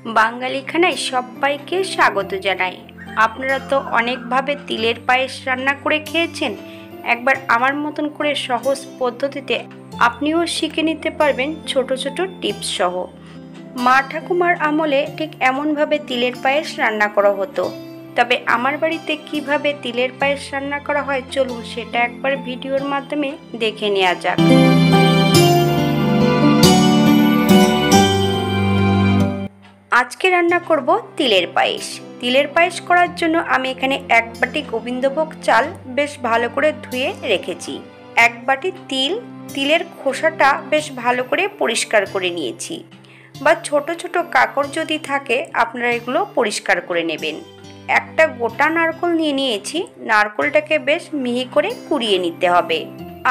বাঙালি খানায় সবাইকে স্বাগত জানাই। আপনারা তো অনেকভাবে তিলের পায়েস রান্না করে খেয়েছেন। একবার আমার মতন করে সহজ পদ্ধতিতে আপনিও শিখে নিতে পারবেন ছোট ছোট টিপস সহ। মা ঠাকুমার আমলে ঠিক এমনভাবে তিলের পায়েস রান্না করা হতো। তবে আমার বাড়িতে কিভাবে তিলের পায়েস রান্না করা হয় চলুন সেটা একবার ভিডিওর মাধ্যমে দেখে নেওয়া যাক। আজকে রান্না করব তিলের পায়েস। তিলের পায়েস করার জন্য আমি এখানে 1 বাটি গোবিন্দভোগ চাল বেশ ভালো করে ধুয়ে রেখেছি। 1 বাটি তিলের খোসাটা বেশ ভালো করে পরিষ্কার করে নিয়েছি, বা ছোট ছোট কাকড় যদি থাকে আপনারা এগুলো পরিষ্কার করে নেবেন। একটা গোটা নারকেল নিয়ে নিয়েছি, নারকেলটাকে বেশ মিহি করে কুড়িয়ে নিতে হবে।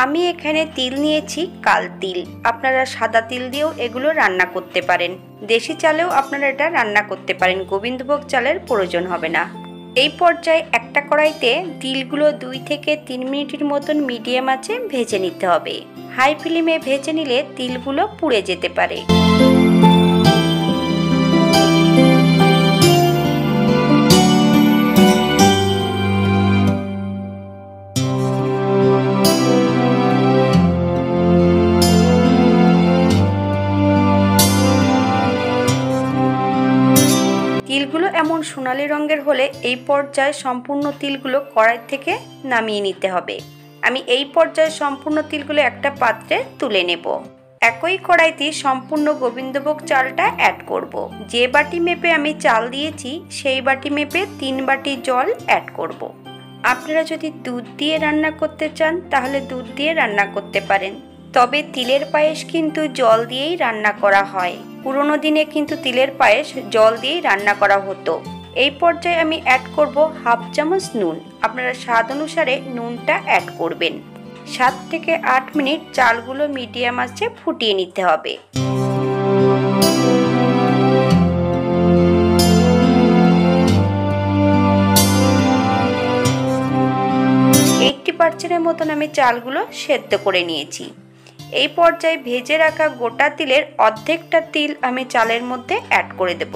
আমি এখানে তিল নিয়েছি কাল তিল, আপনারা সাদা তিল দিয়েও এগুলো রান্না করতে পারেন। দেশি চালেও আপনারা এটা রান্না করতে পারেন, গোবিন্দভোগ চালের প্রয়োজন হবে না। এই পর্যায়ে একটা কড়াইতে তিলগুলো 2 থেকে 3 মিনিটের মতন মিডিয়াম আঁচে ভেজে নিতে হবে। হাই ফ্লেমে ভেজে নিলে তিলগুলো পুড়ে যেতে পারে। তিলগুলো এমন সোনালি রঙের হলে এই পর্যায়ে সম্পূর্ণ তিলগুলো কড়াই থেকে নামিয়ে নিতে হবে। আমি এই পর্যায়ে সম্পূর্ণ তিলগুলো একটা পাত্রে তুলে নেব। একই কড়াইতে সম্পূর্ণ গোবিন্দভোগ চালটা অ্যাড করব। যে বাটি মেপে আমি চাল দিয়েছি সেই বাটি মেপে 3 বাটি জল অ্যাড করব। আপনারা যদি দুধ দিয়ে রান্না করতে চান তাহলে দুধ দিয়ে রান্না করতে পারেন, তবে তিলের পায়েস কিন্তু জল দিয়েই রান্না করা হয়। পুরোনো দিনে কিন্তু তিলের পায়েস জল দিয়েই রান্না করা হতো। এই পর্যায়ে আমি অ্যাড করব 1/2 চামচ নুন। আপনারা স্বাদ অনুসারে নুনটা অ্যাড করবেন। 7 থেকে 8 মিনিট চালগুলো মিডিয়াম আঁচে ফুটিয়ে নিতে হবে। 80% মতন আমি চালগুলো সেদ্ধ করে নিয়েছি। এই পর্যায়ে ভেজে রাখা গোটা তিলের অর্ধেকটা তিল আমি চালের মধ্যে অ্যাড করে দেব।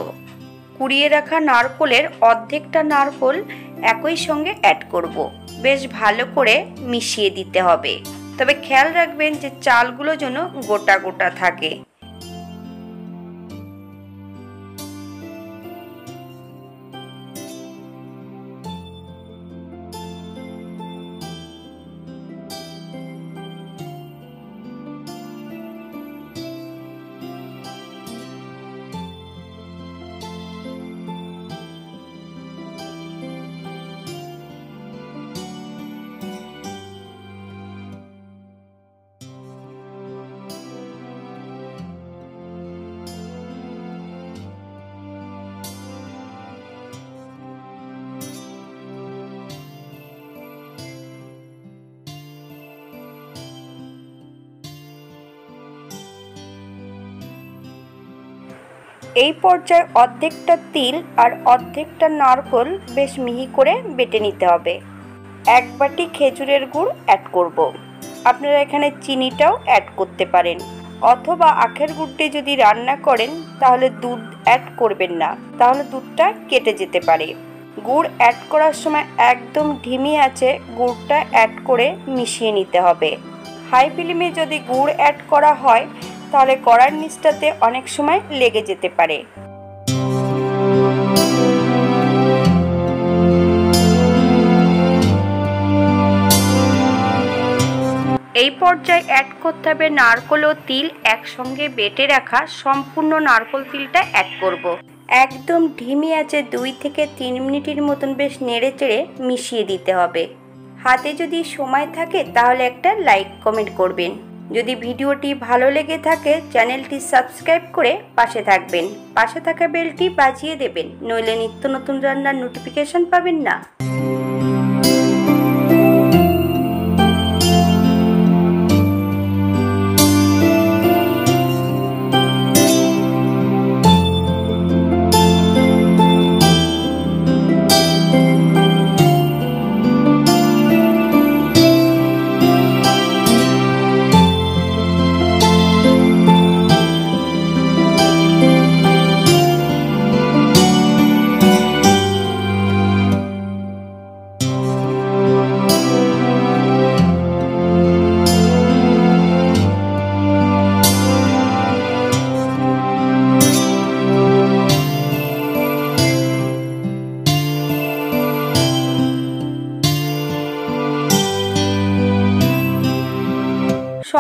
কুড়িয়ে রাখা নারকেলের অর্ধেকটা নারকেল একই সঙ্গে অ্যাড করব। বেশ ভালো করে মিশিয়ে দিতে হবে, তবে খেয়াল রাখবেন যে চালগুলো যেন গোটা গোটা থাকে। এই পর্যায়ে অর্ধেকটা তিল আর অর্ধেকটা নারকেল বেশ মিহি করে বেটে নিতে হবে। 1 বাটি খেজুরের গুড় অ্যাড করব। আপনারা এখানে চিনিটাও অ্যাড করতে পারেন, অথবা আখের গুড়টি যদি রান্না করেন তাহলে দুধ অ্যাড করবেন না, তাহলে দুধটা কেটে যেতে পারে। গুড় অ্যাড করার সময় একদম ধিমি আঁচে গুড়টা অ্যাড করে মিশিয়ে নিতে হবে। হাই ফ্লেমে যদি গুড় অ্যাড করা হয় তাহলে কড়ার নিচটাতে অনেক সময় লেগে যেতে পারে। এই পর্যায়ে অ্যাড করতে হবে নারকেল ও তিল একসঙ্গে বেটে রাখা সম্পূর্ণ নারকেল তিলটা অ্যাড করব। একদম ধিমি আঁচে 2 থেকে 3 মিনিটের মতন বেশ নেড়ে চেড়ে মিশিয়ে দিতে হবে। হাতে যদি সময় থাকে তাহলে একটা লাইক কমেন্ট করবেন। যদি ভিডিওটি ভালো লেগে থাকে চ্যানেলটি সাবস্ক্রাইব করে পাশে থাকবেন। পাশে থাকা বেলটি বাজিয়ে দেবেন, নইলে নিত্য নতুন রান্নার নোটিফিকেশন পাবেন না।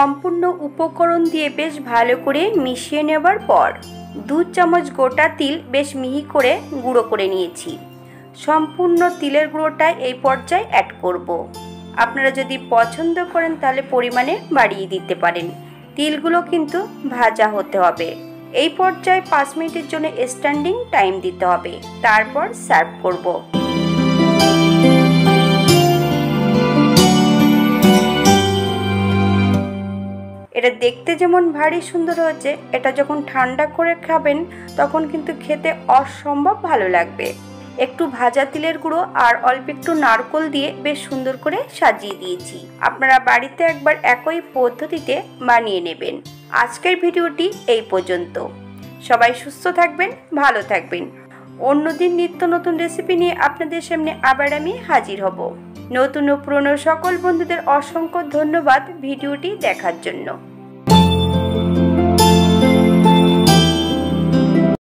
সম্পূর্ণ উপকরণ দিয়ে বেশ ভালো করে মিশিয়ে নেবার পর 2 চামচ গোটা তিল বেশ মিহি করে গুঁড়ো করে নিয়েছি। সম্পূর্ণ তিলের গুঁড়োটা এই পর্যায়ে অ্যাড করব। আপনারা যদি পছন্দ করেন তাহলে পরিমাণে বাড়িয়ে দিতে পারেন। তিলগুলো কিন্তু ভাজা হতে হবে। এই পর্যায়ে 5 মিনিটের জন্য স্ট্যান্ডিং টাইম দিতে হবে, তারপর সার্ভ করব। এটা দেখতে যেমন ভারী সুন্দর হয়েছে, এটা যখন ঠান্ডা করে খাবেন তখন কিন্তু খেতে অসম্ভব ভালো লাগবে। একটু ভাজা তিলের গুঁড়ো আর অল্প একটু নারকেল দিয়ে বেশ সুন্দর করে সাজিয়ে দিয়েছি। আপনারা বাড়িতে একবার একই পদ্ধতিতে বানিয়ে নেবেন। আজকের ভিডিওটি এই পর্যন্ত। সবাই সুস্থ থাকবেন, ভালো থাকবেন। অন্যদিন নিত্য নতুন রেসিপি নিয়ে আপনাদের সামনে আবার আমি হাজির হব। নতুন ও পুরনো সকল বন্ধুদের অসংখ্য ধন্যবাদ ভিডিওটি দেখার জন্য।